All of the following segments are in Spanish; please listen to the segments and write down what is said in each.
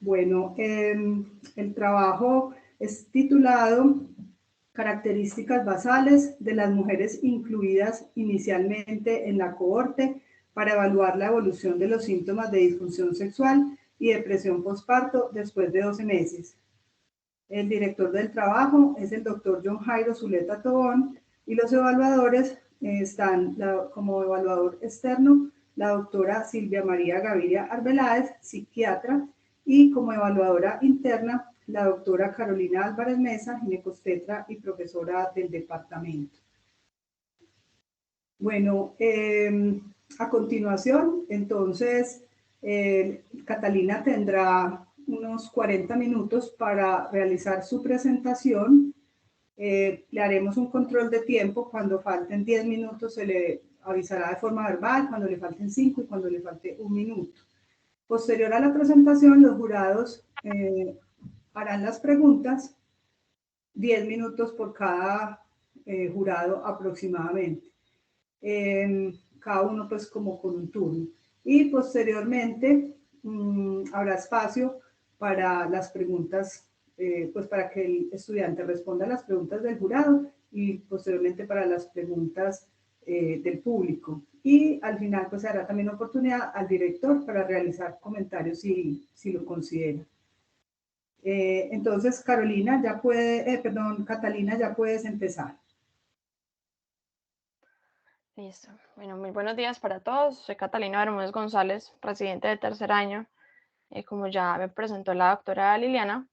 Bueno, el trabajo es titulado Características basales de las mujeres incluidas inicialmente en la cohorte para evaluar la evolución de los síntomas de disfunción sexual y depresión postparto después de 12 meses. El director del trabajo es el doctor John Jairo Zuleta Tobón y los evaluadores están como evaluador externo la doctora Silvia María Gaviria Arbeláez, psiquiatra, y como evaluadora interna la doctora Carolina Álvarez Mesa, ginecostetra y profesora del departamento. Bueno, a continuación, entonces, Catalina tendrá unos 40 minutos para realizar su presentación. Le haremos un control de tiempo. Cuando falten 10 minutos se le avisará de forma verbal, cuando le falten 5 y cuando le falte 1 minuto. Posterior a la presentación, los jurados harán las preguntas, 10 minutos por cada jurado aproximadamente. Cada uno pues como con un turno. Y posteriormente habrá espacio para las preguntas, pues para que el estudiante responda a las preguntas del jurado y posteriormente para las preguntas del público. Y al final pues se hará también oportunidad al director para realizar comentarios si lo considera. Entonces, Catalina, ya puedes empezar. Listo. Bueno, muy buenos días para todos. Soy Catalina Bermúdez González, residente de tercer año. Como ya me presentó la doctora Liliana,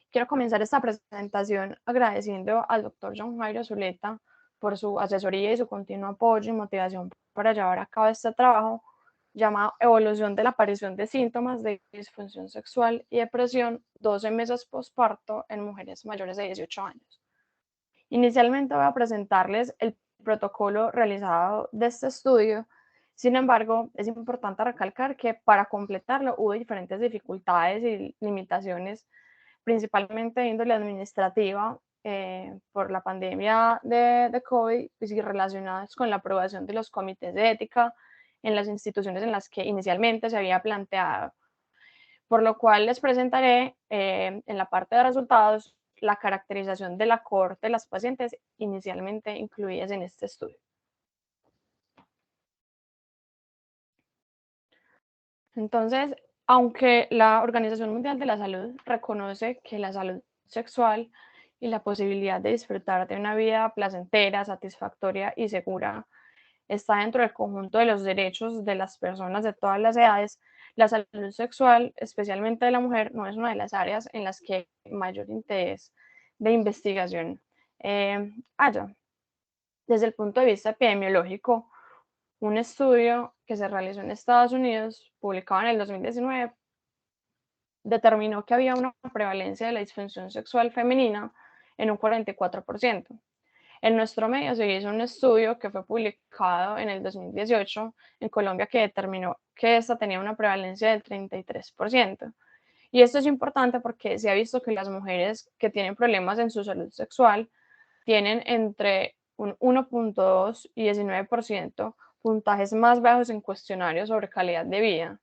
quiero comenzar esta presentación agradeciendo al doctor John Jairo Zuleta por su asesoría y su continuo apoyo y motivación para llevar a cabo este trabajo llamado Evolución de la aparición de síntomas de disfunción sexual y depresión 12 meses posparto en mujeres mayores de 18 años. Inicialmente voy a presentarles el protocolo realizado de este estudio. Sin embargo, es importante recalcar que para completarlo hubo diferentes dificultades y limitaciones, principalmente de índole administrativa, por la pandemia de COVID y relacionadas con la aprobación de los comités de ética en las instituciones en las que inicialmente se había planteado, por lo cual les presentaré en la parte de resultados la caracterización de la cohorte de las pacientes inicialmente incluidas en este estudio. Entonces, aunque la Organización Mundial de la Salud reconoce que la salud sexual y la posibilidad de disfrutar de una vida placentera, satisfactoria y segura está dentro del conjunto de los derechos de las personas de todas las edades, la salud sexual, especialmente de la mujer, no es una de las áreas en las que mayor interés de investigación haya. Desde el punto de vista epidemiológico, un estudio que se realizó en Estados Unidos, publicado en el 2019, determinó que había una prevalencia de la disfunción sexual femenina en un 44%. En nuestro medio se hizo un estudio que fue publicado en el 2018 en Colombia que determinó que esta tenía una prevalencia del 33%. Y esto es importante porque se ha visto que las mujeres que tienen problemas en su salud sexual tienen entre un 1.2 y 19% puntajes más bajos en cuestionarios sobre calidad de vida.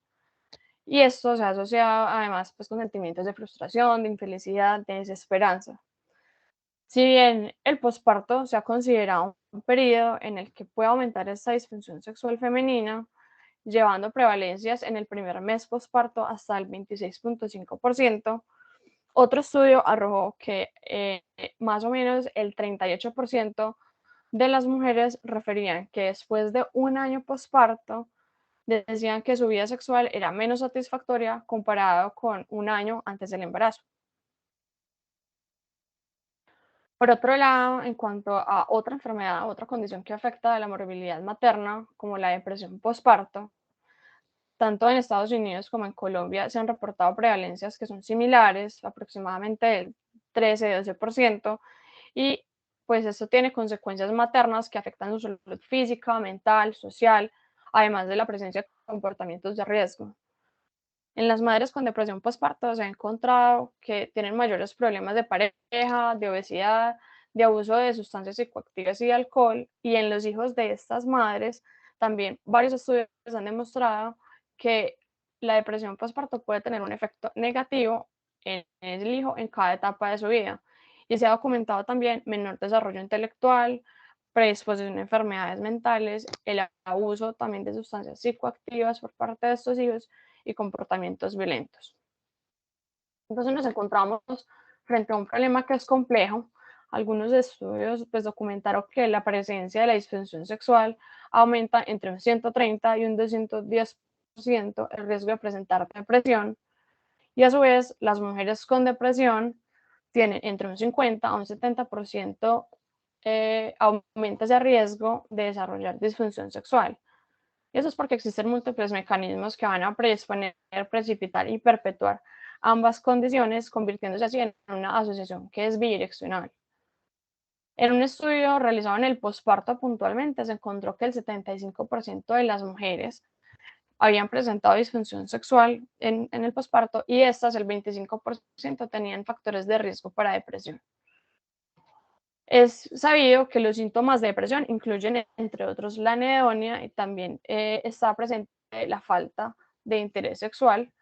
Y esto se ha asociado además pues, con sentimientos de frustración, de infelicidad, de desesperanza. Si bien el posparto se ha considerado un periodo en el que puede aumentar esta disfunción sexual femenina, llevando prevalencias en el primer mes posparto hasta el 26.5%, otro estudio arrojó que más o menos el 38% de las mujeres referían que después de un año posparto decían que su vida sexual era menos satisfactoria comparado con un año antes del embarazo. Por otro lado, en cuanto a otra enfermedad, otra condición que afecta a la morbilidad materna, como la depresión postparto, tanto en Estados Unidos como en Colombia se han reportado prevalencias que son similares, aproximadamente del 13-12%, y pues esto tiene consecuencias maternas que afectan su salud física, mental, social, además de la presencia de comportamientos de riesgo. En las madres con depresión postparto se ha encontrado que tienen mayores problemas de pareja, de obesidad, de abuso de sustancias psicoactivas y de alcohol, y en los hijos de estas madres también varios estudios han demostrado que la depresión postparto puede tener un efecto negativo en el hijo en cada etapa de su vida. Y se ha documentado también menor desarrollo intelectual, predisposición a enfermedades mentales, el abuso también de sustancias psicoactivas por parte de estos hijos y comportamientos violentos. Entonces nos encontramos frente a un problema que es complejo. Algunos estudios pues, documentaron que la presencia de la disfunción sexual aumenta entre un 130 y un 210% el riesgo de presentar depresión, y a su vez las mujeres con depresión tienen entre un 50 a un 70% aumenta ese riesgo de desarrollar disfunción sexual. Y eso es porque existen múltiples mecanismos que van a predisponer, precipitar y perpetuar ambas condiciones, convirtiéndose así en una asociación que es bidireccional. En un estudio realizado en el posparto puntualmente se encontró que el 75% de las mujeres habían presentado disfunción sexual en el posparto y estas, el 25%, tenían factores de riesgo para depresión. Es sabido que los síntomas de depresión incluyen, entre otros, la anedonia y también está presente la falta de interés sexual,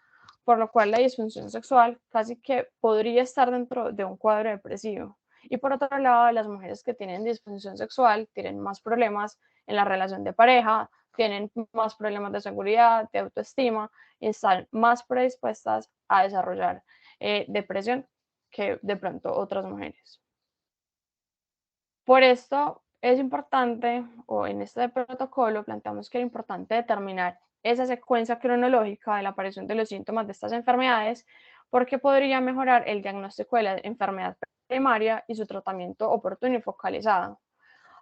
por lo cual la disfunción sexual casi que podría estar dentro de un cuadro depresivo. Y por otro lado, las mujeres que tienen disfunción sexual tienen más problemas en la relación de pareja, tienen más problemas de seguridad, de autoestima y están más predispuestas a desarrollar depresión que de pronto otras mujeres. Por esto es importante, o en este protocolo planteamos que era importante determinar esa secuencia cronológica de la aparición de los síntomas de estas enfermedades, porque podría mejorar el diagnóstico de la enfermedad primaria y su tratamiento oportuno y focalizado.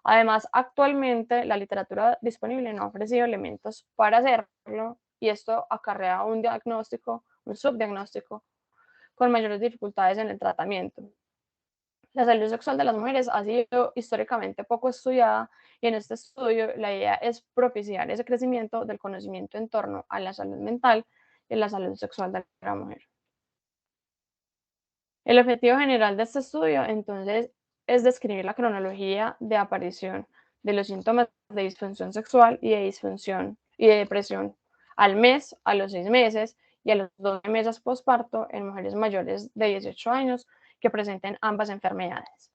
Además, actualmente la literatura disponible no ha ofrecido elementos para hacerlo y esto acarrea un diagnóstico, un subdiagnóstico, con mayores dificultades en el tratamiento. La salud sexual de las mujeres ha sido históricamente poco estudiada y en este estudio la idea es propiciar ese crecimiento del conocimiento en torno a la salud mental y la salud sexual de la mujer. El objetivo general de este estudio, entonces, es describir la cronología de aparición de los síntomas de disfunción sexual y de disfunción y de depresión al mes, a los 6 meses y a los 12 meses posparto en mujeres mayores de 18 años que presenten ambas enfermedades.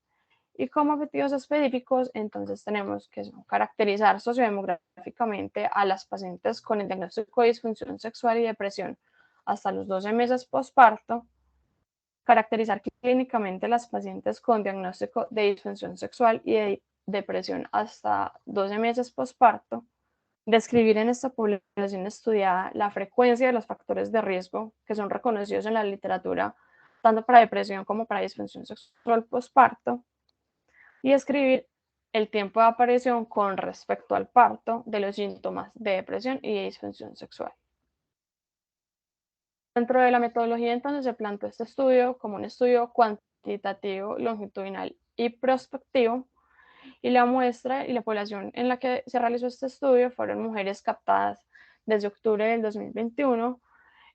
Y como objetivos específicos, entonces tenemos que caracterizar sociodemográficamente a las pacientes con el diagnóstico de disfunción sexual y depresión hasta los 12 meses posparto, caracterizar clínicamente las pacientes con diagnóstico de disfunción sexual y de depresión hasta 12 meses posparto, describir en esta población estudiada la frecuencia de los factores de riesgo que son reconocidos en la literatura, tanto para depresión como para disfunción sexual posparto, y describir el tiempo de aparición con respecto al parto de los síntomas de depresión y de disfunción sexual. Dentro de la metodología, entonces, se planteó este estudio como un estudio cuantitativo, longitudinal y prospectivo, y la muestra y la población en la que se realizó este estudio fueron mujeres captadas desde octubre del 2021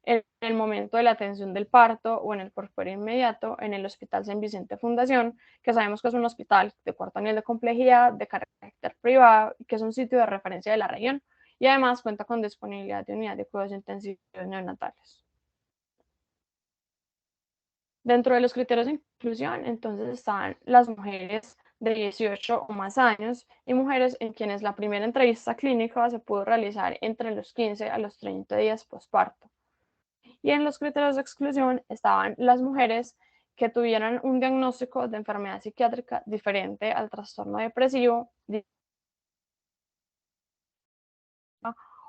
en el momento de la atención del parto o en el porperio inmediato en el Hospital San Vicente Fundación, que sabemos que es un hospital de cuarto nivel de complejidad, de carácter privado, y que es un sitio de referencia de la región, y además cuenta con disponibilidad de unidad de cuidados intensivos neonatales. Dentro de los criterios de inclusión, entonces, están las mujeres de 18 o más años y mujeres en quienes la primera entrevista clínica se pudo realizar entre los 15 a los 30 días posparto. Y en los criterios de exclusión estaban las mujeres que tuvieran un diagnóstico de enfermedad psiquiátrica diferente al trastorno depresivo,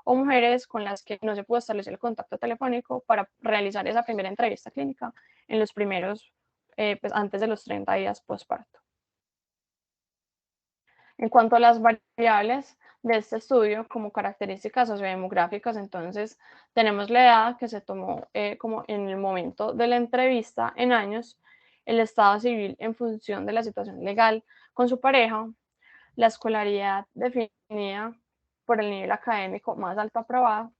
o mujeres con las que no se pudo establecer el contacto telefónico para realizar esa primera entrevista clínica en los primeros, pues antes de los 30 días posparto. En cuanto a las variables de este estudio como características sociodemográficas, entonces tenemos la edad que se tomó como en el momento de la entrevista en años, el estado civil en función de la situación legal con su pareja, la escolaridad definida por el nivel académico más alto aprobado,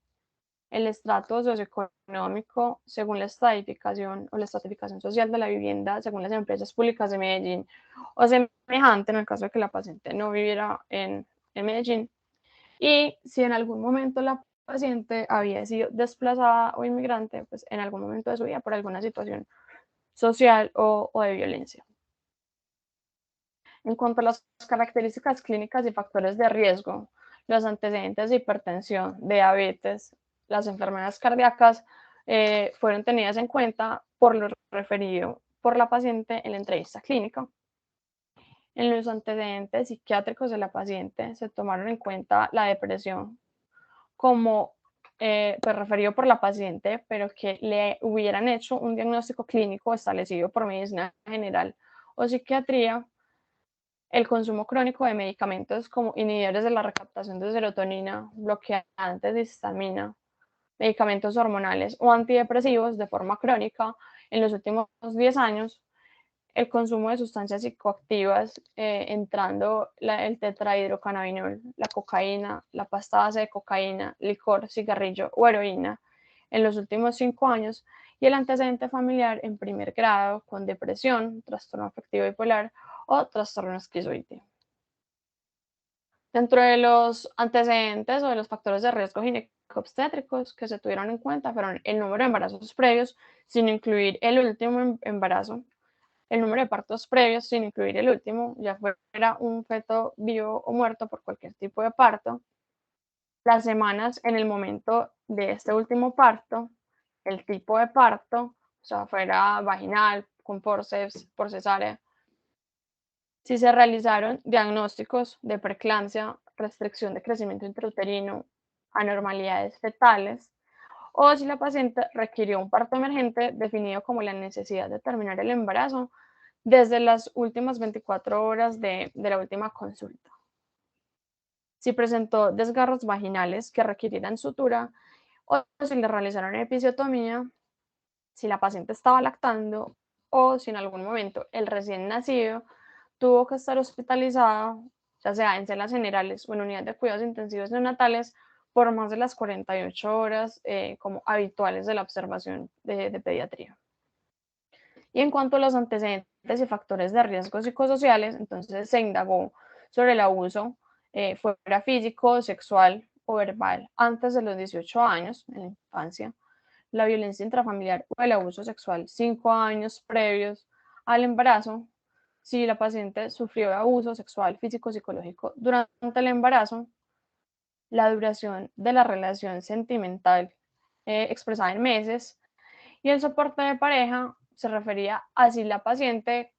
el estrato socioeconómico según la estratificación o la estratificación social de la vivienda según las empresas públicas de Medellín o semejante en el caso de que la paciente no viviera en Medellín, y si en algún momento la paciente había sido desplazada o inmigrante pues, en algún momento de su vida por alguna situación social o de violencia. En cuanto a las características clínicas y factores de riesgo, los antecedentes de hipertensión, diabetes, las enfermedades cardíacas fueron tenidas en cuenta por lo referido por la paciente en la entrevista clínica. En los antecedentes psiquiátricos de la paciente se tomaron en cuenta la depresión como pues referido por la paciente, pero que le hubieran hecho un diagnóstico clínico establecido por medicina general o psiquiatría, el consumo crónico de medicamentos como inhibidores de la recaptación de serotonina, bloqueantes de histamina, medicamentos hormonales o antidepresivos de forma crónica en los últimos 10 años, el consumo de sustancias psicoactivas, entrando el tetrahidrocannabinol, la cocaína, la pasta base de cocaína, licor, cigarrillo o heroína en los últimos 5 años, y el antecedente familiar en primer grado con depresión, trastorno afectivo bipolar o trastorno esquizoide. Dentro de los antecedentes o de los factores de riesgo ginecobstétricos que se tuvieron en cuenta fueron el número de embarazos previos, sin incluir el último embarazo, el número de partos previos, sin incluir el último, ya fuera un feto vivo o muerto por cualquier tipo de parto, las semanas en el momento de este último parto, el tipo de parto, o sea, fuera vaginal, con forceps, por cesárea, si se realizaron diagnósticos de preeclampsia, restricción de crecimiento intrauterino, anormalidades fetales, o si la paciente requirió un parto emergente definido como la necesidad de terminar el embarazo desde las últimas 24 horas de la última consulta. Si presentó desgarros vaginales que requirieran sutura o si le realizaron episiotomía, si la paciente estaba lactando o si en algún momento el recién nacido tuvo que estar hospitalizada, ya sea en celas generales o en unidad de cuidados intensivos neonatales, por más de las 48 horas como habituales de la observación de pediatría. Y en cuanto a los antecedentes y factores de riesgo psicosociales, entonces se indagó sobre el abuso, fuera físico, sexual o verbal, antes de los 18 años, en la infancia, la violencia intrafamiliar o el abuso sexual 5 años previos al embarazo, si la paciente sufrió de abuso sexual, físico, psicológico durante el embarazo, la duración de la relación sentimental expresada en meses, y el soporte de pareja se refería a si la paciente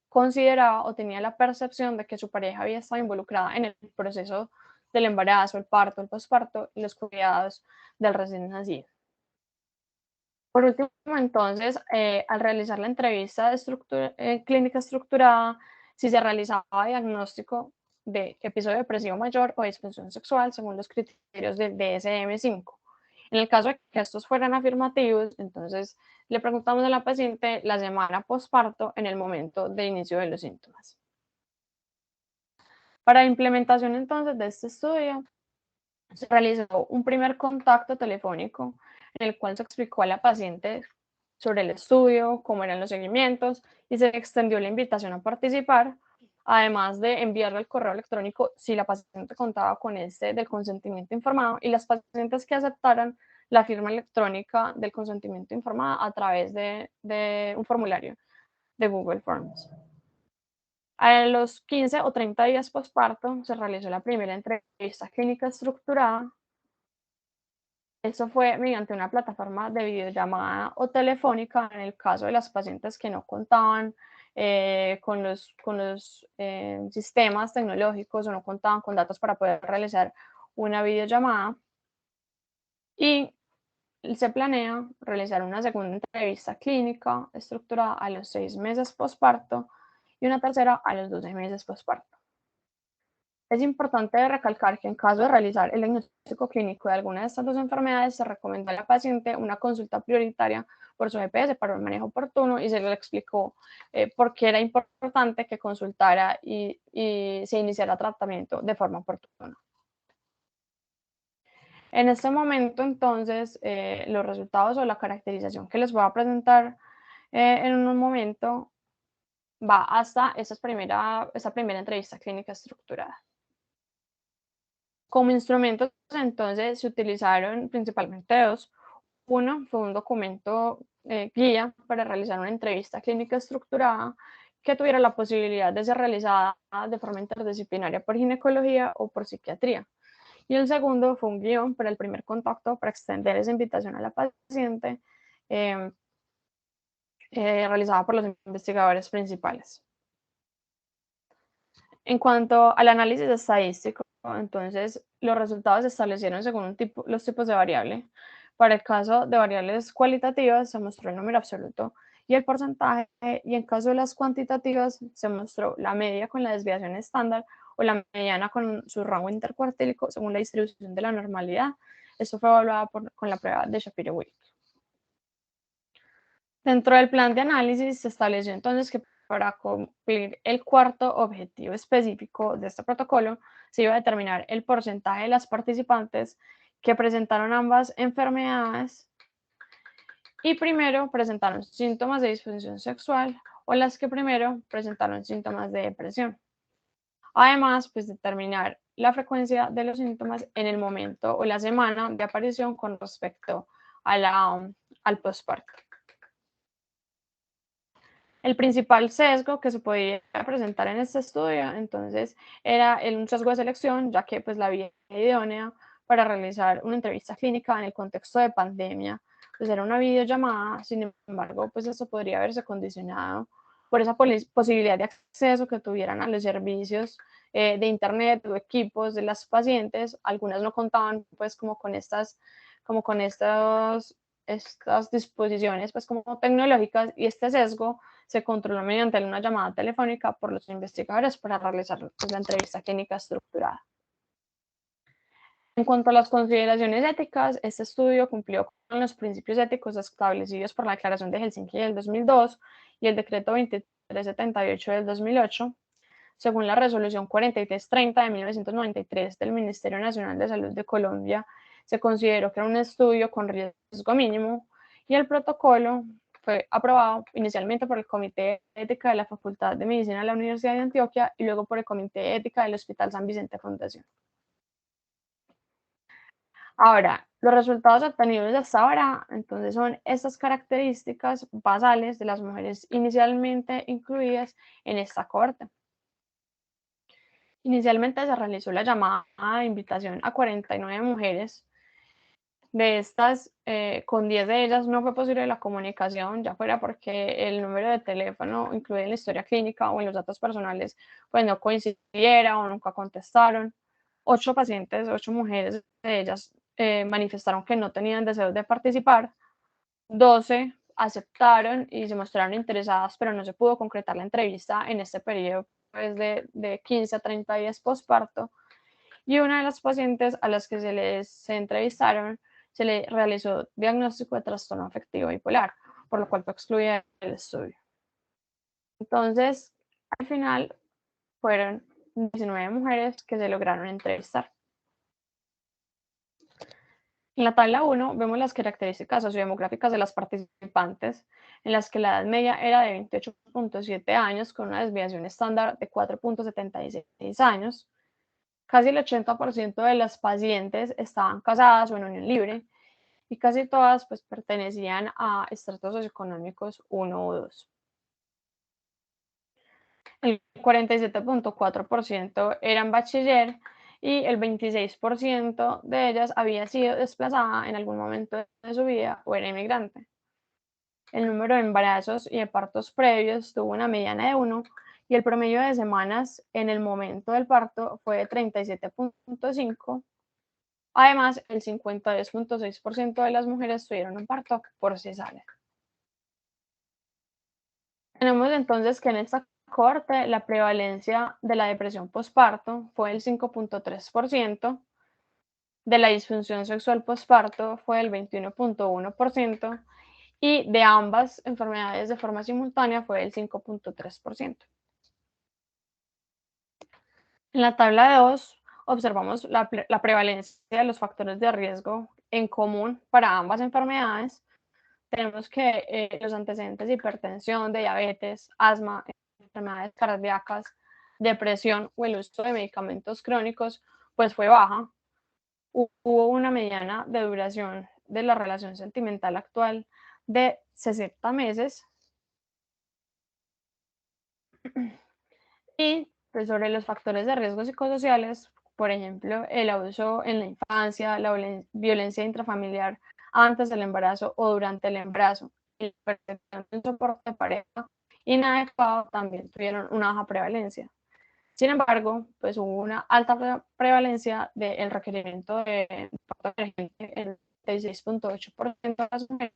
consideraba o tenía la percepción de que su pareja había estado involucrada en el proceso del embarazo, el parto, el posparto y los cuidados del recién nacido. Por último, entonces, al realizar la entrevista clínica estructurada, si se realizaba diagnóstico de episodio depresivo mayor o disfunción sexual según los criterios del DSM-5. En el caso de que estos fueran afirmativos, entonces le preguntamos a la paciente la semana posparto en el momento de inicio de los síntomas. Para la implementación entonces de este estudio, se realizó un primer contacto telefónico en el cual se explicó a la paciente sobre el estudio, cómo eran los seguimientos y se extendió la invitación a participar, además de enviarle el correo electrónico si la paciente contaba con este del consentimiento informado, y las pacientes que aceptaran la firma electrónica del consentimiento informado a través de un formulario de Google Forms. A los 15 o 30 días posparto se realizó la primera entrevista clínica estructurada. Esto fue mediante una plataforma de videollamada o telefónica en el caso de las pacientes que no contaban con los sistemas tecnológicos o no contaban con datos para poder realizar una videollamada. Y se planea realizar una segunda entrevista clínica estructurada a los 6 meses posparto y una tercera a los 12 meses posparto. Es importante recalcar que en caso de realizar el diagnóstico clínico de alguna de estas dos enfermedades, se recomienda a la paciente una consulta prioritaria por su GPS para un manejo oportuno, y se le explicó por qué era importante que consultara y se iniciara tratamiento de forma oportuna. En este momento, entonces, los resultados o la caracterización que les voy a presentar en un momento va hasta esta primera entrevista clínica estructurada. Como instrumentos, entonces, se utilizaron principalmente dos. Uno fue un documento guía para realizar una entrevista clínica estructurada que tuviera la posibilidad de ser realizada de forma interdisciplinaria por ginecología o por psiquiatría. Y el segundo fue un guión para el primer contacto para extender esa invitación a la paciente, eh, realizada por los investigadores principales. En cuanto al análisis estadístico, entonces los resultados se establecieron según los tipos de variable. Para el caso de variables cualitativas se mostró el número absoluto y el porcentaje, y en caso de las cuantitativas se mostró la media con la desviación estándar o la mediana con su rango intercuartílico según la distribución de la normalidad. Esto fue evaluado con la prueba de Shapiro-Wilk. Dentro del plan de análisis se estableció entonces que para cumplir el cuarto objetivo específico de este protocolo se iba a determinar el porcentaje de las participantes que presentaron ambas enfermedades y primero presentaron síntomas de disfunción sexual o las que primero presentaron síntomas de depresión. Además, pues determinar la frecuencia de los síntomas en el momento o la semana de aparición con respecto al posparto. El principal sesgo que se podía presentar en este estudio, entonces, era un sesgo de selección, ya que pues, la vía idónea para realizar una entrevista clínica en el contexto de pandemia, pues era una videollamada. Sin embargo, pues eso podría haberse condicionado por esa posibilidad de acceso que tuvieran a los servicios de internet o equipos de las pacientes. Algunas no contaban pues como con estas disposiciones pues como tecnológicas, y este sesgo se controló mediante una llamada telefónica por los investigadores para realizar pues, la entrevista clínica estructurada. En cuanto a las consideraciones éticas, este estudio cumplió con los principios éticos establecidos por la Declaración de Helsinki del 2002 y el Decreto 2378 del 2008. Según la Resolución 4330 de 1993 del Ministerio Nacional de Salud de Colombia, se consideró que era un estudio con riesgo mínimo, y el protocolo fue aprobado inicialmente por el Comité de Ética de la Facultad de Medicina de la Universidad de Antioquia y luego por el Comité de Ética del Hospital San Vicente Fundación. Ahora, los resultados obtenidos hasta ahora, entonces, son estas características basales de las mujeres inicialmente incluidas en esta cohorte. Inicialmente se realizó la llamada de invitación a 49 mujeres. De estas, con 10 de ellas no fue posible la comunicación, ya fuera porque el número de teléfono incluido en la historia clínica o en los datos personales pues no coincidiera o nunca contestaron. 8 pacientes, 8 mujeres de ellas manifestaron que no tenían deseos de participar. 12 aceptaron y se mostraron interesadas, pero no se pudo concretar la entrevista en este periodo pues, de 15 a 30 días posparto. Y una de las pacientes a las que se entrevistaron se le realizó diagnóstico de trastorno afectivo bipolar, por lo cual fue excluida del estudio. Entonces, al final, fueron 19 mujeres que se lograron entrevistar. En la tabla 1 vemos las características sociodemográficas de las participantes, en las que la edad media era de 28.7 años, con una desviación estándar de 4.76 años. Casi el 80% de las pacientes estaban casadas o en unión libre, y casi todas pues, pertenecían a estratos socioeconómicos 1 o 2. El 47.4% eran bachiller y el 26% de ellas había sido desplazada en algún momento de su vida o era inmigrante. El número de embarazos y de partos previos tuvo una mediana de 1 y el promedio de semanas en el momento del parto fue de 37.5. Además, el 52.6% de las mujeres tuvieron un parto por cesárea. Tenemos entonces que en esta cohorte la prevalencia de la depresión posparto fue el 5.3%, de la disfunción sexual posparto fue el 21.1% y de ambas enfermedades de forma simultánea fue el 5.3%. En la tabla 2 observamos la prevalencia de los factores de riesgo en común para ambas enfermedades. Tenemos que los antecedentes de hipertensión, de diabetes, asma, enfermedades cardíacas, depresión o el uso de medicamentos crónicos, pues fue baja. hubo una mediana de duración de la relación sentimental actual de 60 meses. Y pues, sobre los factores de riesgo psicosociales, por ejemplo, el abuso en la infancia, la violencia intrafamiliar antes del embarazo o durante el embarazo, y la percepción de un soporte de pareja inadecuado también tuvieron una baja prevalencia. Sin embargo, pues hubo una alta prevalencia del requerimiento de parto emergente en el 36.8% de las mujeres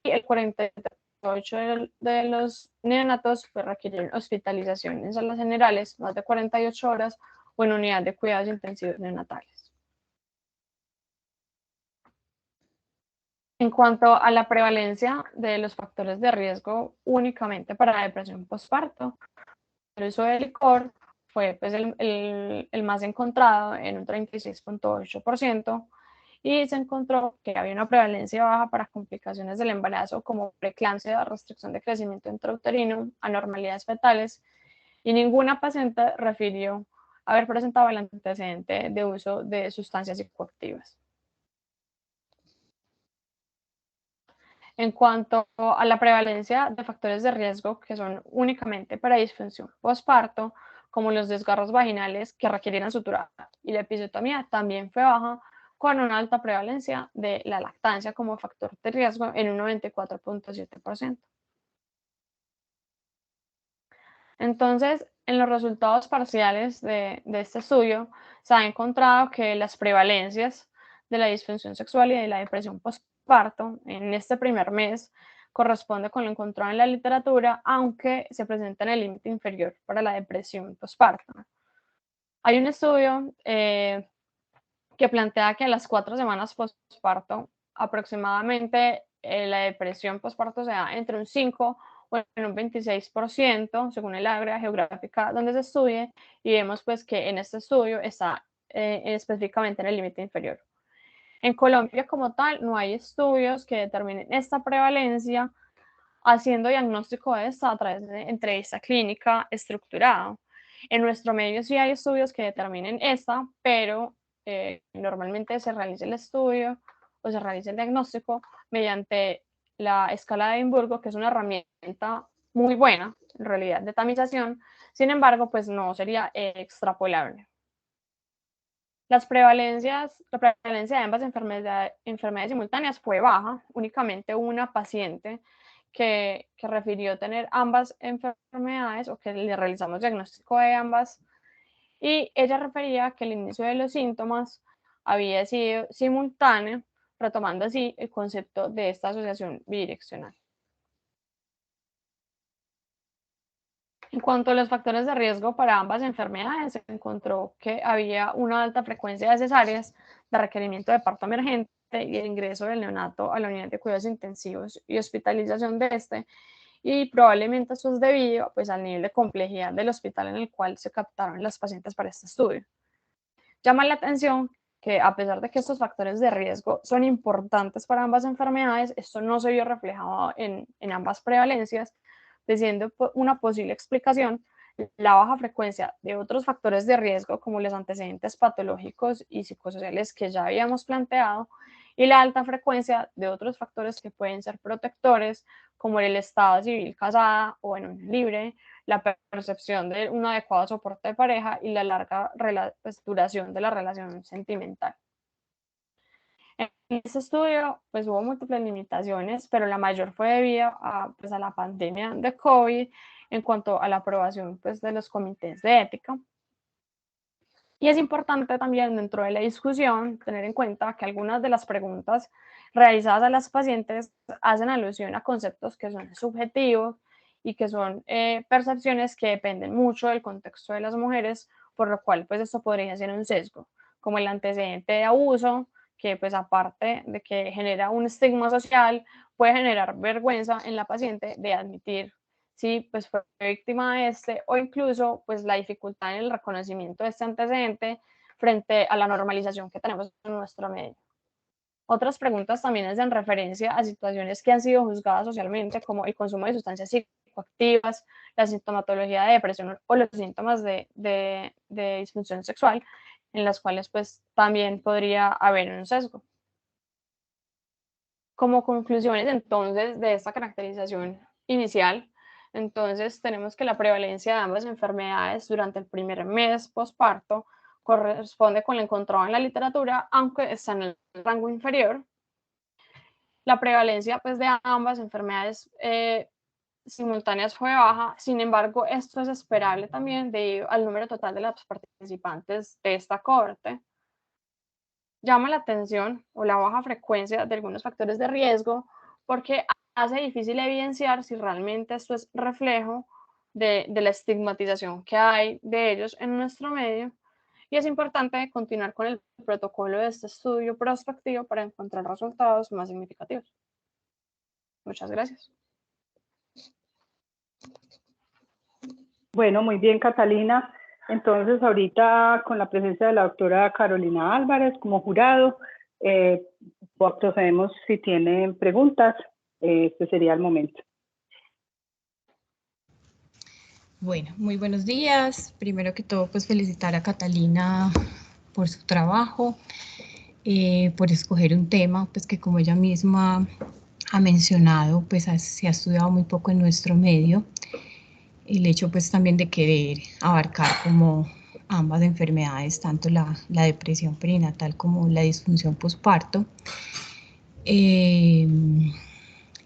y el 48% de los neonatos pues, requieren hospitalización en salas generales más de 48 horas o en unidad de cuidados intensivos neonatales. En cuanto a la prevalencia de los factores de riesgo únicamente para la depresión postparto, el uso de licor fue pues, el más encontrado en un 36.8%, y se encontró que había una prevalencia baja para complicaciones del embarazo como preeclampsia, restricción de crecimiento intrauterino, anormalidades fetales, y ninguna paciente refirió haber presentado el antecedente de uso de sustancias psicoactivas. En cuanto a la prevalencia de factores de riesgo que son únicamente para disfunción postparto, como los desgarros vaginales que requieren sutura y la episiotomía, también fue baja, con una alta prevalencia de la lactancia como factor de riesgo en un 94.7%. Entonces, en los resultados parciales de este estudio, se ha encontrado que las prevalencias de la disfunción sexual y de la depresión postparto en este primer mes corresponde con lo encontrado en la literatura, aunque se presenta en el límite inferior para la depresión postparto. Hay un estudio que plantea que a las 4 semanas postparto, aproximadamente la depresión postparto se da entre un 5 o en un 26%, según el área geográfica donde se estudie, y vemos pues que en este estudio está específicamente en el límite inferior. En Colombia como tal no hay estudios que determinen esta prevalencia, haciendo diagnóstico de esta a través de entrevista clínica estructurada. En nuestro medio sí hay estudios que determinen esta, pero normalmente se realiza el estudio o se realiza el diagnóstico mediante la escala de Edimburgo, que es una herramienta muy buena, en realidad, de tamización. Sin embargo, pues no sería extrapolable. La prevalencia de ambas enfermedades simultáneas fue baja. Únicamente una paciente que refirió tener ambas enfermedades o que le realizamos diagnóstico de ambas, y ella refería que el inicio de los síntomas había sido simultáneo, retomando así el concepto de esta asociación bidireccional. En cuanto a los factores de riesgo para ambas enfermedades, se encontró que había una alta frecuencia de cesáreas, de requerimiento de parto emergente y el ingreso del neonato a la unidad de cuidados intensivos y hospitalización de este, y probablemente esto es debido pues, al nivel de complejidad del hospital en el cual se captaron las pacientes para este estudio. Llama la atención que a pesar de que estos factores de riesgo son importantes para ambas enfermedades, esto no se vio reflejado en ambas prevalencias, siendo una posible explicación la baja frecuencia de otros factores de riesgo como los antecedentes patológicos y psicosociales que ya habíamos planteado, y la alta frecuencia de otros factores que pueden ser protectores como el estado civil casada o en unión libre, la percepción de un adecuado soporte de pareja y la larga pues, duración de la relación sentimental. En este estudio pues, hubo múltiples limitaciones, pero la mayor fue debido pues, a la pandemia de COVID en cuanto a la aprobación pues, de los comités de ética. Y es importante también dentro de la discusión tener en cuenta que algunas de las preguntas realizadas a las pacientes hacen alusión a conceptos que son subjetivos y que son percepciones que dependen mucho del contexto de las mujeres, por lo cual pues esto podría ser un sesgo, como el antecedente de abuso, que pues aparte de que genera un estigma social, puede generar vergüenza en la paciente de admitir si pues fue víctima de este, o incluso pues la dificultad en el reconocimiento de este antecedente frente a la normalización que tenemos en nuestro medio. Otras preguntas también hacen referencia a situaciones que han sido juzgadas socialmente, como el consumo de sustancias psicoactivas, la sintomatología de depresión o los síntomas de disfunción sexual, en las cuales pues también podría haber un sesgo. Como conclusiones entonces de esta caracterización inicial, entonces tenemos que la prevalencia de ambas enfermedades durante el primer mes posparto corresponde con lo encontrado en la literatura, aunque está en el rango inferior. La prevalencia pues, de ambas enfermedades simultáneas fue baja, sin embargo, esto es esperable también debido al número total de los participantes de esta cohorte. Llama la atención o la baja frecuencia de algunos factores de riesgo porque hace difícil evidenciar si realmente esto es reflejo de la estigmatización que hay de ellos en nuestro medio, y es importante continuar con el protocolo de este estudio prospectivo para encontrar resultados más significativos. Muchas gracias. Bueno, muy bien, Catalina. Entonces, ahorita con la presencia de la doctora Carolina Álvarez como jurado, procedemos si tienen preguntas. Este sería el momento. Bueno, muy buenos días. Primero que todo, pues felicitar a Catalina por su trabajo, por escoger un tema, pues que como ella misma ha mencionado, pues se ha estudiado muy poco en nuestro medio. El hecho pues también de querer abarcar como ambas enfermedades, tanto la depresión perinatal como la disfunción posparto.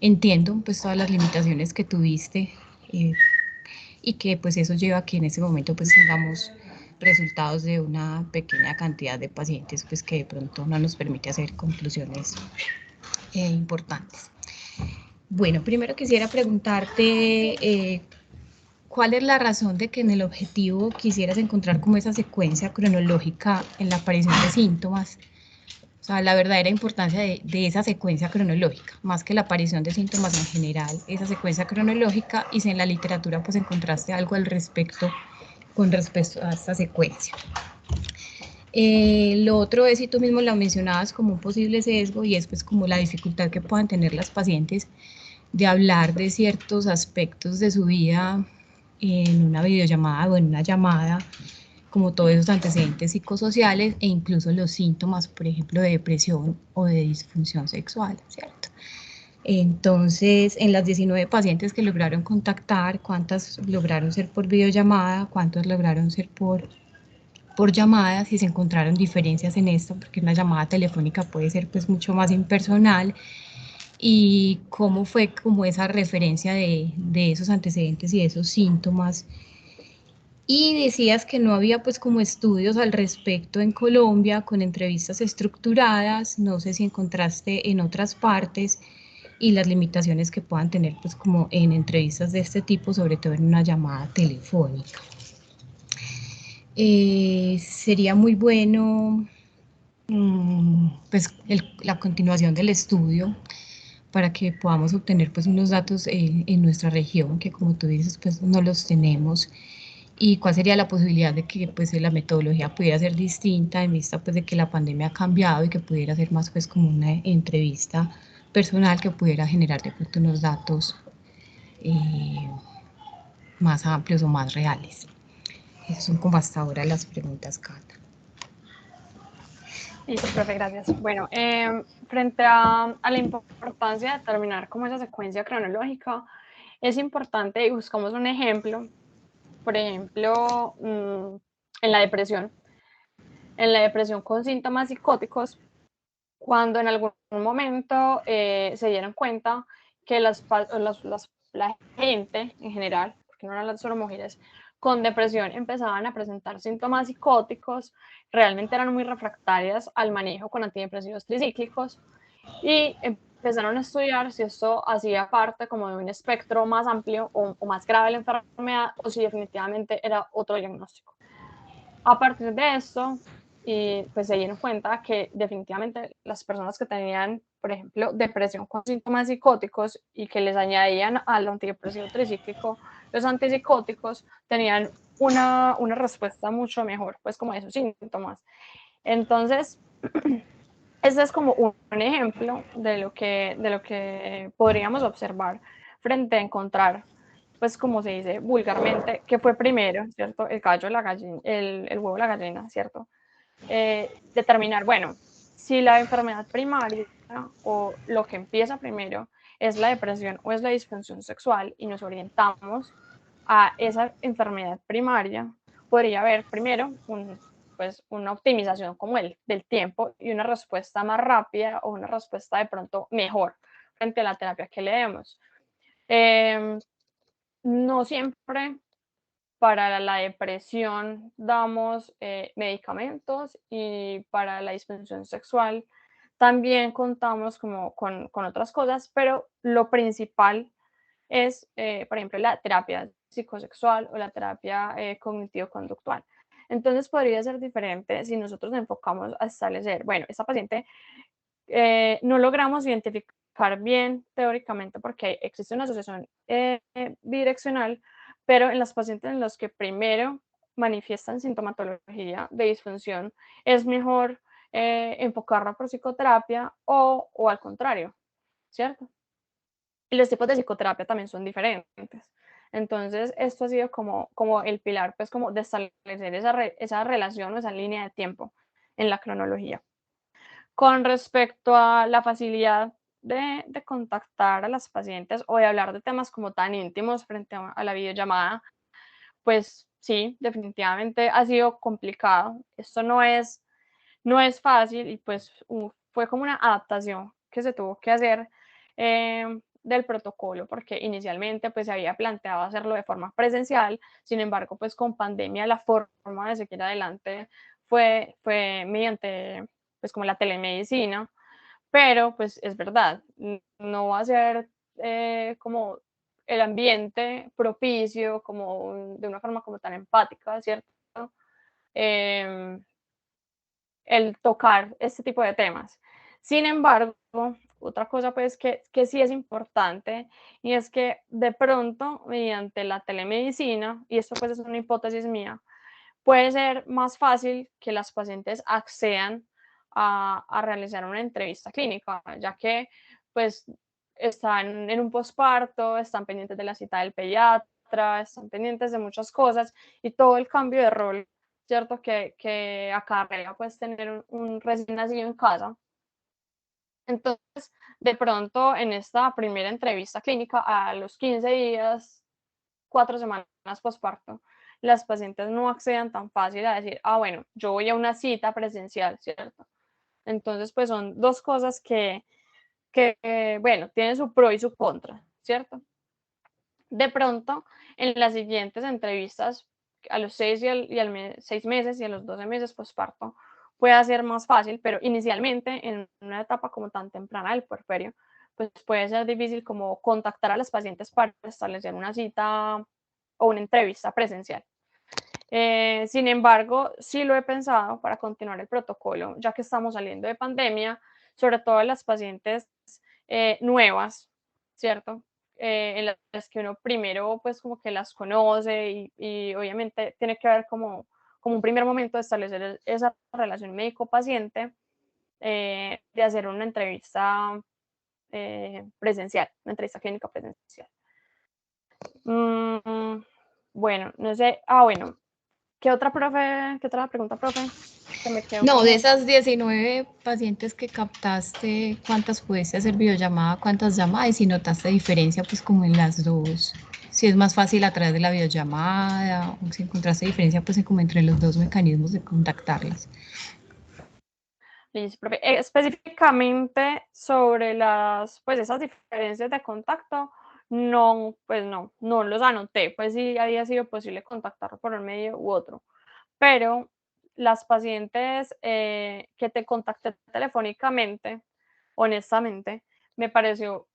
Entiendo pues todas las limitaciones que tuviste y que pues eso lleva a que en ese momento pues tengamos resultados de una pequeña cantidad de pacientes pues que de pronto no nos permite hacer conclusiones importantes. Bueno, primero quisiera preguntarte ¿cuál es la razón de que en el objetivo quisieras encontrar como esa secuencia cronológica en la aparición de síntomas? O sea, la verdadera importancia de esa secuencia cronológica, más que la aparición de síntomas en general, esa secuencia cronológica, y si en la literatura pues encontraste algo al respecto con respecto a esta secuencia. Lo otro es, si tú mismo lo mencionabas como un posible sesgo, y es pues como la dificultad que puedan tener las pacientes de hablar de ciertos aspectos de su vida en una videollamada o en una llamada, como todos esos antecedentes psicosociales e incluso los síntomas, por ejemplo, de depresión o de disfunción sexual, ¿cierto? Entonces, en las 19 pacientes que lograron contactar, ¿cuántas lograron ser por videollamada? ¿Cuántas lograron ser por llamada? Si se encontraron diferencias en esto, porque una llamada telefónica puede ser pues mucho más impersonal. Y cómo fue como esa referencia de esos antecedentes y de esos síntomas. Y decías que no había pues como estudios al respecto en Colombia con entrevistas estructuradas, no sé si encontraste en otras partes, y las limitaciones que puedan tener pues como en entrevistas de este tipo, sobre todo en una llamada telefónica. Sería muy bueno pues la continuación del estudio para que podamos obtener pues unos datos en nuestra región, que como tú dices pues no los tenemos, y cuál sería la posibilidad de que pues la metodología pudiera ser distinta en vista pues de que la pandemia ha cambiado, y que pudiera ser más pues como una entrevista personal que pudiera generar de pronto unos datos más amplios o más reales. Esas son como hasta ahora las preguntas, Cata. Listo, profe, gracias. Bueno, frente a la importancia de determinar como esa secuencia cronológica, es importante, y buscamos un ejemplo, por ejemplo, en la depresión. En la depresión con síntomas psicóticos, cuando en algún momento se dieron cuenta que la gente en general, porque no eran solo mujeres, con depresión empezaban a presentar síntomas psicóticos, realmente eran muy refractarias al manejo con antidepresivos tricíclicos, y empezaron a estudiar si esto hacía parte como de un espectro más amplio o más grave de la enfermedad, o si definitivamente era otro diagnóstico. A partir de esto, pues se dieron cuenta que definitivamente las personas que tenían, por ejemplo, depresión con síntomas psicóticos y que les añadían al antidepresivo tricíclico los antipsicóticos, tenían una respuesta mucho mejor, pues como a esos síntomas. Entonces, este es como un ejemplo de lo que podríamos observar frente a encontrar, pues como se dice vulgarmente, que fue primero, ¿cierto? El gallo, la gallina, el huevo, la gallina, ¿cierto? determinar, bueno, si la enfermedad primaria o lo que empieza primero es la depresión o es la disfunción sexual y nos orientamos a esa enfermedad primaria, podría haber primero pues una optimización como del tiempo y una respuesta más rápida o una respuesta de pronto mejor frente a la terapia que le demos. No siempre para la depresión damos medicamentos y para la disfunción sexual también contamos como con otras cosas, pero lo principal es, por ejemplo, la terapia psicosexual o la terapia cognitivo-conductual. Entonces podría ser diferente si nosotros nos enfocamos a establecer, bueno, esta paciente no logramos identificar bien teóricamente porque existe una asociación bidireccional, pero en las pacientes en los que primero manifiestan sintomatología de disfunción, es mejor enfocarla por psicoterapia o al contrario, ¿cierto? Y los tipos de psicoterapia también son diferentes. Entonces, esto ha sido como el pilar, pues como de establecer esa relación o esa línea de tiempo en la cronología. Con respecto a la facilidad de contactar a las pacientes o de hablar de temas como tan íntimos frente a la videollamada, pues sí, definitivamente ha sido complicado. Esto no es fácil y pues fue como una adaptación que se tuvo que hacer del protocolo, porque inicialmente pues se había planteado hacerlo de forma presencial, sin embargo pues con pandemia la forma de seguir adelante fue mediante pues como la telemedicina, pero pues es verdad, no va a ser como el ambiente propicio, como de una forma como tan empática, ¿cierto? Eh, el tocar este tipo de temas. Sin embargo, otra cosa pues que sí es importante y es que de pronto mediante la telemedicina, y esto pues es una hipótesis mía, puede ser más fácil que las pacientes accedan a realizar una entrevista clínica, ya que pues están en un posparto, están pendientes de la cita del pediatra, están pendientes de muchas cosas y todo el cambio de rol, ¿cierto? Que acarrea pues tener un recién nacido en casa. Entonces, de pronto en esta primera entrevista clínica, a los 15 días, 4 semanas posparto, las pacientes no accedan tan fácil a decir, ah, bueno, yo voy a una cita presencial, ¿cierto? Entonces, pues son dos cosas bueno, tienen su pro y su contra, ¿cierto? De pronto, en las siguientes entrevistas, a los 6 meses y a los 12 meses posparto, puede ser más fácil, pero inicialmente, en una etapa como tan temprana del puerperio, pues puede ser difícil como contactar a las pacientes para establecer una cita o una entrevista presencial. Sin embargo, sí lo he pensado para continuar el protocolo, ya que estamos saliendo de pandemia, sobre todo en las pacientes nuevas, ¿cierto? En las que uno primero pues como que las conoce y obviamente tiene que haber como un primer momento de establecer esa relación médico-paciente, de hacer una entrevista presencial, una entrevista clínica presencial. Bueno, no sé, bueno, ¿qué otra pregunta, profe? Que me quedo No, como... de esas 19 pacientes que captaste, ¿cuántas pudiste hacer videollamada, cuántas llamadas? Y si notaste diferencia, pues como en las dos, si es más fácil a través de la videollamada, o si encontraste diferencia, pues como entre los dos mecanismos de contactarlas. Listo, profe. Específicamente sobre pues esas diferencias de contacto, no, pues no los anoté, pues sí había sido posible contactar por un medio u otro, pero las pacientes que te contacté telefónicamente, honestamente, me pareció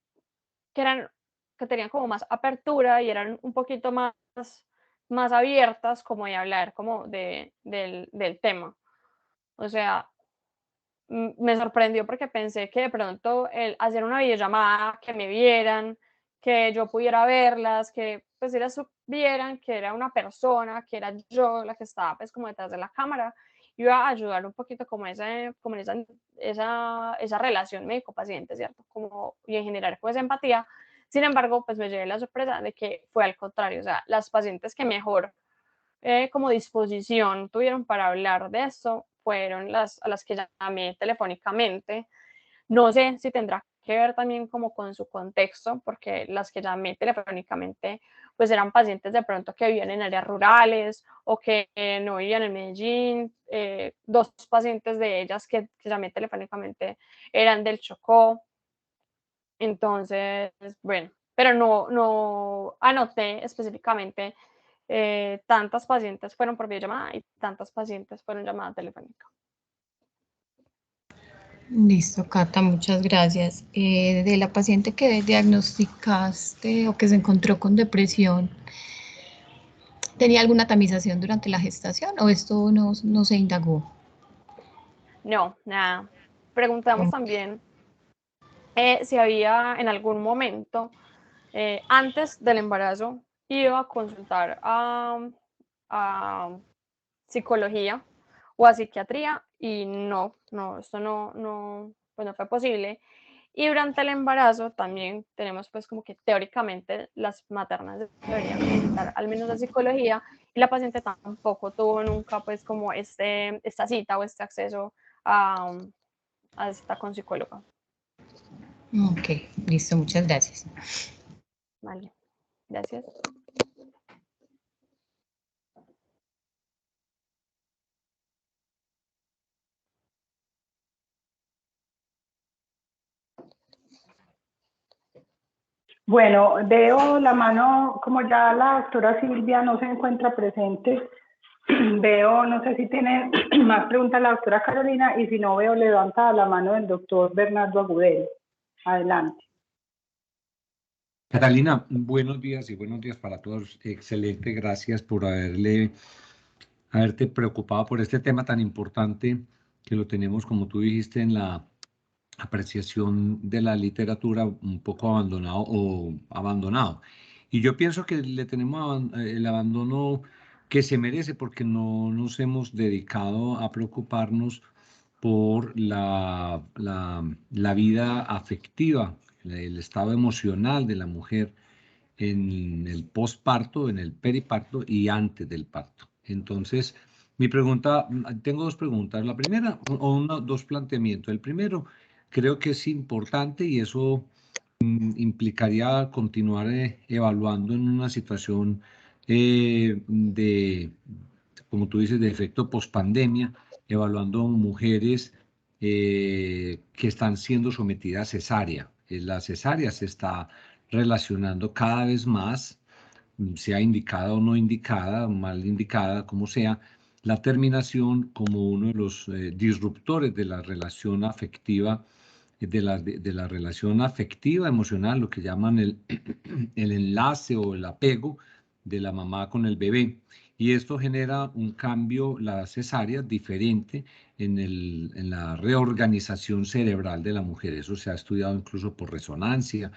que tenían como más apertura y eran un poquito más abiertas como de hablar como del tema. O sea, me sorprendió porque pensé que de pronto el hacer una videollamada, que me vieran, que yo pudiera verlas, que pues ellas vieran que era una persona, que era yo la que estaba pues como detrás de la cámara, iba a ayudar un poquito como esa relación médico-paciente, ¿cierto? Como, y en generar pues empatía. Sin embargo, pues me llevé la sorpresa de que fue al contrario, o sea, las pacientes que mejor como disposición tuvieron para hablar de esto fueron a las que llamé telefónicamente. No sé si tendrá que ver también como con su contexto, porque las que llamé telefónicamente pues eran pacientes de pronto que vivían en áreas rurales o que no vivían en Medellín. Dos pacientes de ellas que llamé telefónicamente eran del Chocó. Entonces, bueno, pero no anoté específicamente tantas pacientes fueron por videollamada y tantas pacientes fueron llamada telefónica. Listo, Cata, muchas gracias. De la paciente que diagnosticaste o que se encontró con depresión, ¿tenía alguna tamización durante la gestación o esto no se indagó? No, nada. Preguntamos también si había en algún momento, antes del embarazo, iba a consultar a psicología o a psiquiatría y esto pues no fue posible. Y durante el embarazo también tenemos pues como que teóricamente las maternas deberían consultar al menos la psicología y la paciente tampoco tuvo nunca pues como esta cita o este acceso a cita con psicóloga. Ok, listo, muchas gracias. Vale, gracias. Bueno, veo la mano, como ya la doctora Silvia no se encuentra presente, veo, no sé si tiene más preguntas la doctora Carolina, y si no veo levantada la mano del doctor Bernardo Agudelo. Adelante. Catalina, buenos días y buenos días para todos. Excelente, gracias por haberte preocupado por este tema tan importante que lo tenemos, como tú dijiste, en la apreciación de la literatura un poco abandonado. Y yo pienso que le tenemos el abandono que se merece porque no nos hemos dedicado a preocuparnos por la vida afectiva, el estado emocional de la mujer en el posparto, en el periparto y antes del parto. Entonces, tengo dos preguntas. La primera, dos planteamientos. El primero, creo que es importante y eso implicaría continuar evaluando en una situación como tú dices, de efecto pospandemia, evaluando mujeres que están siendo sometidas a cesárea. La cesárea se está relacionando cada vez más, sea indicada o no indicada, mal indicada, como sea, la terminación como uno de los disruptores de la relación afectiva, de la relación afectiva emocional, lo que llaman el enlace o el apego de la mamá con el bebé. Y esto genera un cambio, la cesárea, diferente en la reorganización cerebral de la mujer. Eso se ha estudiado incluso por resonancia.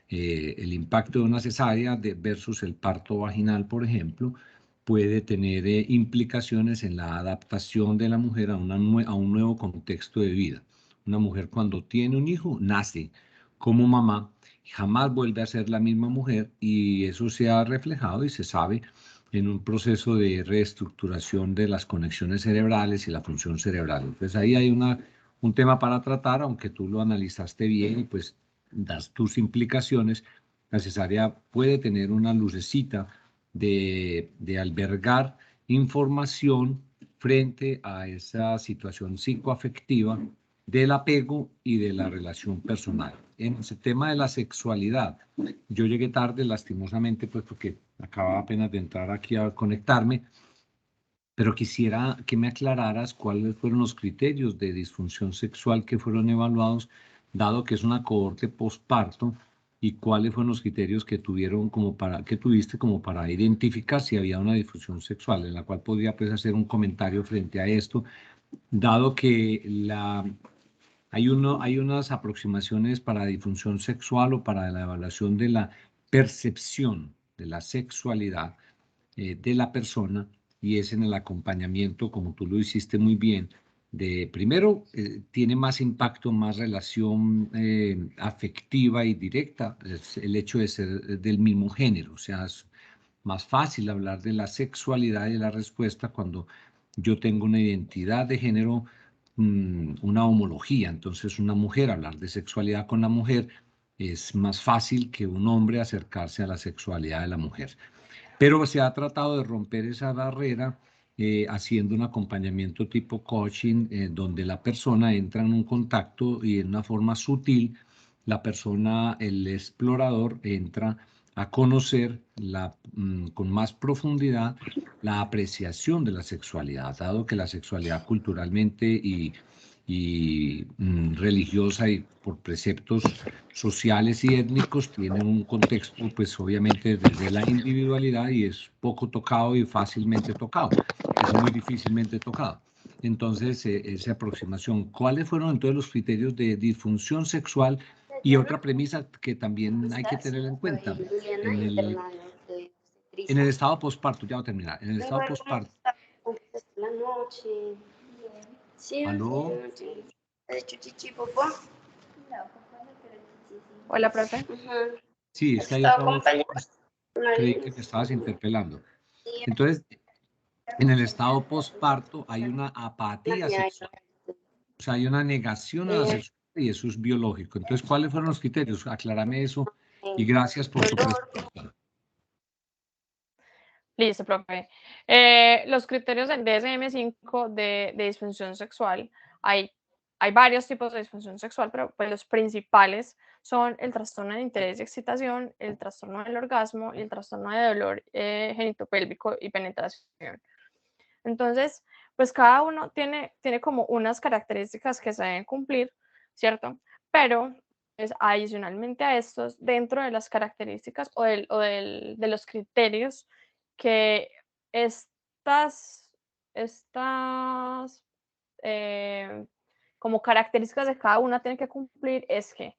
El impacto de una cesárea versus el parto vaginal, por ejemplo, puede tener implicaciones en la adaptación de la mujer a un nuevo contexto de vida. Una mujer cuando tiene un hijo nace como mamá, jamás vuelve a ser la misma mujer y eso se ha reflejado y se sabe en un proceso de reestructuración de las conexiones cerebrales y la función cerebral. Entonces ahí hay un tema para tratar, aunque tú lo analizaste bien y pues das tus implicaciones. La cesárea puede tener una lucecita de albergar información frente a esa situación psicoafectiva del apego y de la relación personal. En ese tema de la sexualidad, yo llegué tarde, lastimosamente, pues porque acababa apenas de entrar aquí a conectarme, pero quisiera que me aclararas cuáles fueron los criterios de disfunción sexual que fueron evaluados, dado que es una cohorte posparto, y cuáles fueron los criterios que tuviste como para identificar si había una disfunción sexual, en la cual podría pues hacer un comentario frente a esto, dado que hay unas aproximaciones para disfunción sexual o para la evaluación de la percepción de la sexualidad de la persona, y es en el acompañamiento, como tú lo hiciste muy bien, de primero tiene más impacto, más relación afectiva y directa, es el hecho de ser del mismo género, o sea, es más fácil hablar de la sexualidad y la respuesta cuando yo tengo una identidad de género, una homología. Entonces, una mujer, hablar de sexualidad con la mujer, es más fácil que un hombre acercarse a la sexualidad de la mujer. Pero se ha tratado de romper esa barrera haciendo un acompañamiento tipo coaching, donde la persona entra en un contacto y en una forma sutil, la persona, el explorador, entra a conocer con más profundidad la apreciación de la sexualidad, dado que la sexualidad culturalmente y religiosa y por preceptos sociales y étnicos tienen un contexto, pues obviamente desde la individualidad, y es poco tocado y fácilmente tocado, es muy difícilmente tocado. Entonces, esa aproximación, ¿cuáles fueron entonces los criterios de disfunción sexual? Y otra premisa que también hay que tener en cuenta, en el estado posparto, ya voy a terminar, en el estado posparto. ¿Aló? ¿Has hecho chichi, popó? Hola, profe. Sí, es que hay otra voz. Creí que me estabas interpelando. Entonces, en el estado posparto hay una apatía sexual. O sea, hay una negación a la sexualidad y eso es biológico. Entonces, ¿cuáles fueron los criterios? Aclárame eso y gracias por tu presentación. Listo, profe. Los criterios del DSM-5 de disfunción sexual, hay varios tipos de disfunción sexual, pero pues los principales son el trastorno de interés y excitación, el trastorno del orgasmo y el trastorno de dolor genitopélvico y penetración. Entonces, pues cada uno tiene como unas características que se deben cumplir, ¿cierto? Pero pues, adicionalmente a estos, dentro de las características de los criterios que estas como características de cada una tienen que cumplir es que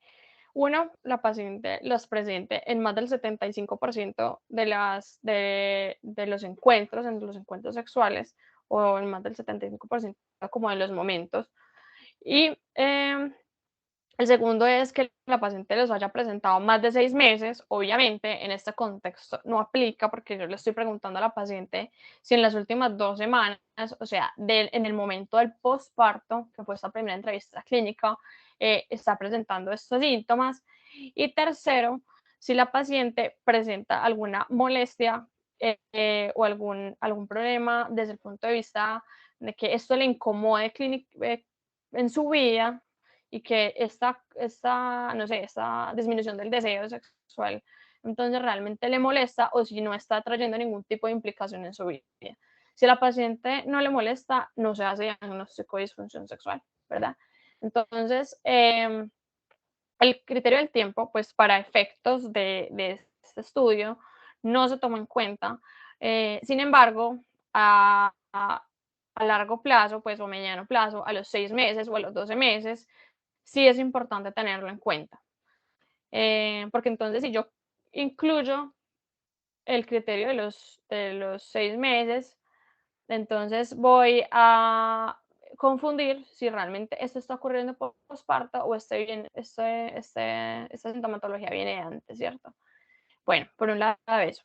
uno, la paciente los presente en más del 75% de los encuentros, en los encuentros sexuales, o en más del 75% como de los momentos. Y el segundo es que la paciente los haya presentado más de 6 meses. Obviamente, en este contexto no aplica porque yo le estoy preguntando a la paciente si en las últimas 2 semanas, o sea, en el momento del posparto, que fue esta primera entrevista clínica, está presentando estos síntomas. Y tercero, si la paciente presenta alguna molestia o algún problema desde el punto de vista de que esto le incomode en su vida, y que no sé, esta disminución del deseo sexual entonces realmente le molesta, o si no está trayendo ningún tipo de implicación en su vida. Si a la paciente no le molesta, no se hace diagnóstico de disfunción sexual, ¿verdad? Entonces, el criterio del tiempo, pues para efectos de este estudio, no se toma en cuenta. Sin embargo, a largo plazo, pues o mediano plazo, a los 6 meses o a los 12 meses, sí es importante tenerlo en cuenta. Porque entonces si yo incluyo el criterio de los 6 meses, entonces voy a confundir si realmente esto está ocurriendo posparto o esta sintomatología viene de antes, ¿cierto? Bueno, por un lado eso.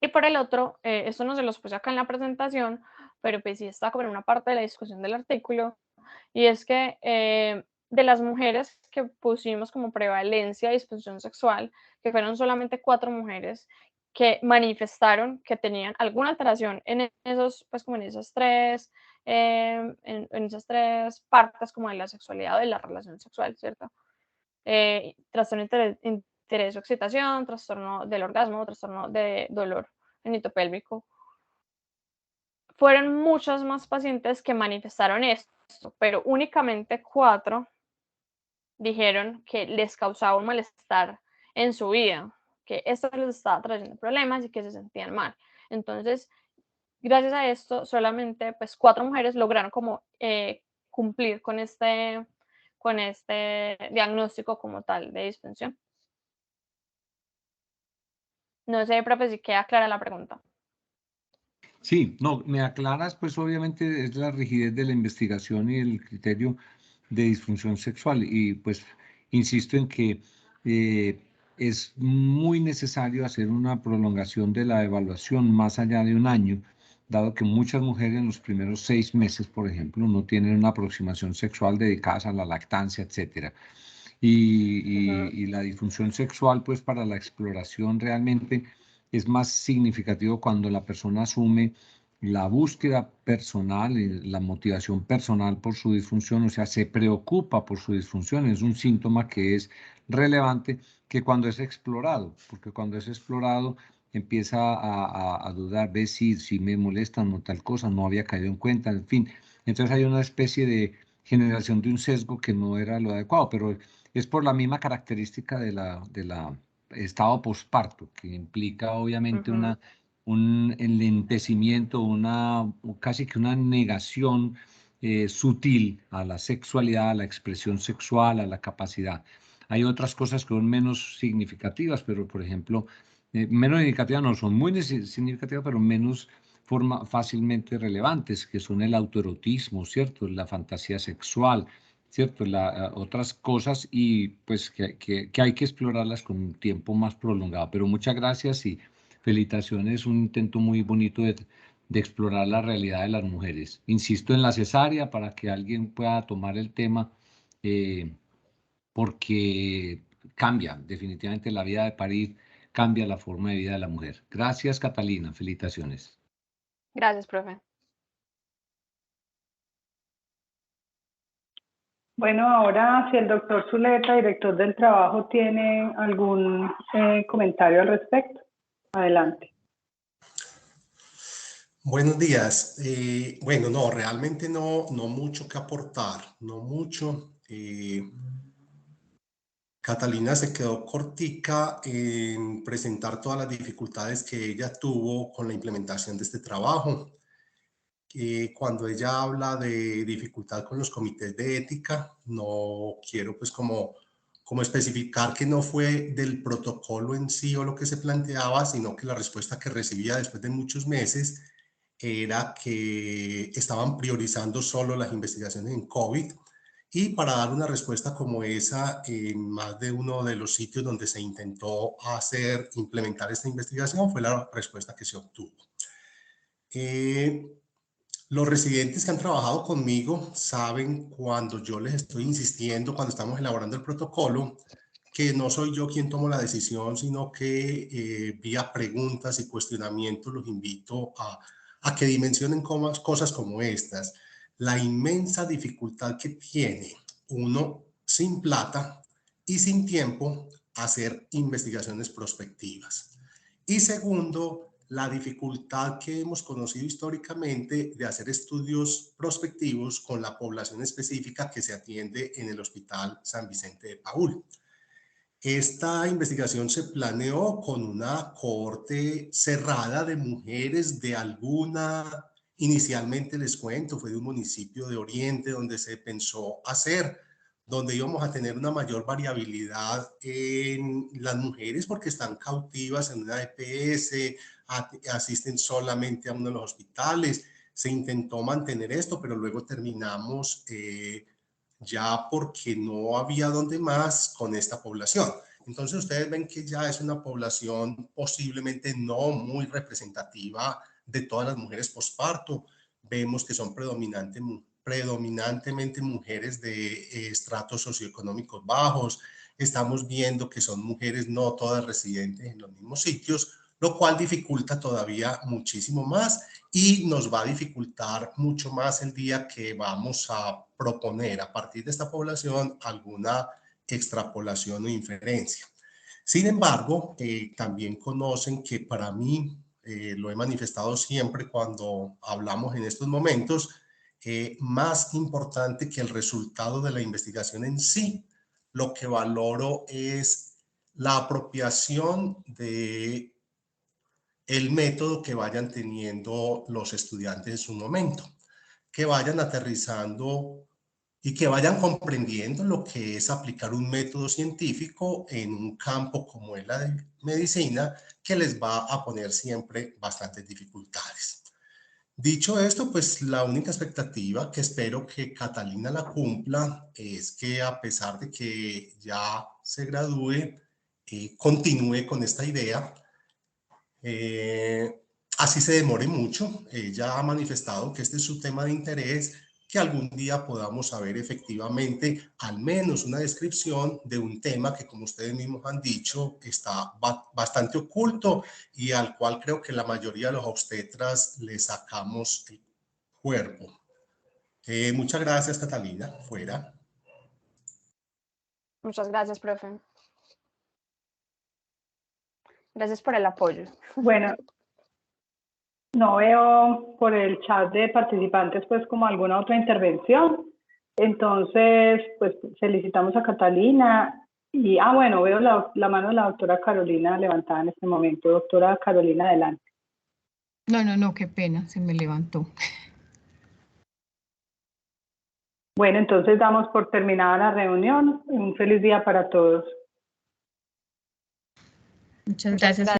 Y por el otro, esto no se los puse acá en la presentación, pero pues sí está como en una parte de la discusión del artículo, y es que de las mujeres que pusimos como prevalencia de disfunción sexual, que fueron solamente 4 mujeres que manifestaron que tenían alguna alteración en esos, pues como en esas tres, en esas tres partes como de la sexualidad o de la relación sexual, ¿cierto? Trastorno de interés o excitación, trastorno del orgasmo, trastorno de dolor genitopélvico. Fueron muchos más pacientes que manifestaron esto, pero únicamente 4 dijeron que les causaba un malestar en su vida, que esto les estaba trayendo problemas y que se sentían mal. Entonces, gracias a esto, solamente pues 4 mujeres lograron como cumplir con este diagnóstico como tal de disfunción. No sé, profe, si queda clara la pregunta. Sí, no, me aclaras, pues obviamente es la rigidez de la investigación y el criterio de disfunción sexual. Y pues insisto en que es muy necesario hacer una prolongación de la evaluación más allá de un año, dado que muchas mujeres en los primeros 6 meses, por ejemplo, no tienen una aproximación sexual dedicada a la lactancia, etcétera. Y la disfunción sexual, pues para la exploración realmente es más significativo cuando la persona asume la búsqueda personal y la motivación personal por su disfunción, o sea, se preocupa por su disfunción, es un síntoma que es relevante que cuando es explorado, porque cuando es explorado empieza a dudar, ve si me molesta o tal cosa, no había caído en cuenta, en fin. Entonces hay una especie de generación de un sesgo que no era lo adecuado, pero es por la misma característica de la estado posparto, que implica obviamente un enlentecimiento, casi que una negación sutil a la sexualidad, a la expresión sexual, a la capacidad. Hay otras cosas que son menos significativas, pero por ejemplo, menos significativas no son muy significativas, pero menos fácilmente relevantes, que son el autoerotismo, ¿cierto? La fantasía sexual, ¿cierto? Otras cosas y pues que hay que explorarlas con un tiempo más prolongado. Pero muchas gracias y felicitaciones, un intento muy bonito de explorar la realidad de las mujeres. Insisto en la cesárea para que alguien pueda tomar el tema porque cambia definitivamente la vida de parir, cambia la forma de vida de la mujer. Gracias, Catalina. Felicitaciones. Gracias, profe. Bueno, ahora si el doctor Zuleta, director del trabajo, tiene algún comentario al respecto. Adelante. Buenos días. Bueno, no, realmente no mucho que aportar, no mucho. Catalina se quedó cortica en presentar todas las dificultades que ella tuvo con la implementación de este trabajo. Cuando ella habla de dificultad con los comités de ética, no quiero pues como especificar que no fue del protocolo en sí o lo que se planteaba, sino que la respuesta que recibía después de muchos meses era que estaban priorizando solo las investigaciones en COVID, y para dar una respuesta como esa en más de uno de los sitios donde se intentó implementar esta investigación fue la respuesta que se obtuvo. Los residentes que han trabajado conmigo saben cuando yo les estoy insistiendo, cuando estamos elaborando el protocolo, que no soy yo quien tomo la decisión, sino que vía preguntas y cuestionamientos los invito a que dimensionen cosas como estas. La inmensa dificultad que tiene uno sin plata y sin tiempo hacer investigaciones prospectivas. Y segundo, la dificultad que hemos conocido históricamente de hacer estudios prospectivos con la población específica que se atiende en el Hospital San Vicente de Paúl. Esta investigación se planeó con una cohorte cerrada de mujeres de inicialmente les cuento, fue de un municipio de Oriente donde se pensó hacer, donde íbamos a tener una mayor variabilidad en las mujeres porque están cautivas en una EPS, asisten solamente a uno de los hospitales. Se intentó mantener esto, pero luego terminamos ya porque no había donde más con esta población. Entonces ustedes ven que ya es una población posiblemente no muy representativa de todas las mujeres posparto. Vemos que son predominantemente mujeres de estratos socioeconómicos bajos. Estamos viendo que son mujeres no todas residentes en los mismos sitios, lo cual dificulta todavía muchísimo más y nos va a dificultar mucho más el día que vamos a proponer a partir de esta población alguna extrapolación o inferencia. Sin embargo, también conocen que para mí, lo he manifestado siempre cuando hablamos en estos momentos, más importante que el resultado de la investigación en sí, lo que valoro es la apropiación de el método que vayan teniendo los estudiantes en su momento, que vayan aterrizando y que vayan comprendiendo lo que es aplicar un método científico en un campo como es la de medicina, que les va a poner siempre bastantes dificultades. Dicho esto, pues la única expectativa que espero que Catalina la cumpla es que a pesar de que ya se gradúe, continúe con esta idea. así se demore mucho. Ella ha manifestado que este es su tema de interés, que algún día podamos saber efectivamente al menos una descripción de un tema que, como ustedes mismos han dicho, está bastante oculto y al cual creo que la mayoría de los obstetras le sacamos el cuerpo. Muchas gracias, Catalina. Fuera. Muchas gracias, profe. Gracias por el apoyo. Bueno, no veo por el chat de participantes pues como alguna otra intervención. Entonces, pues felicitamos a Catalina. Y, bueno, veo la mano de la doctora Carolina levantada en este momento. Doctora Carolina, adelante. No, qué pena, se me levantó. Bueno, entonces damos por terminada la reunión. Un feliz día para todos. Muchas gracias.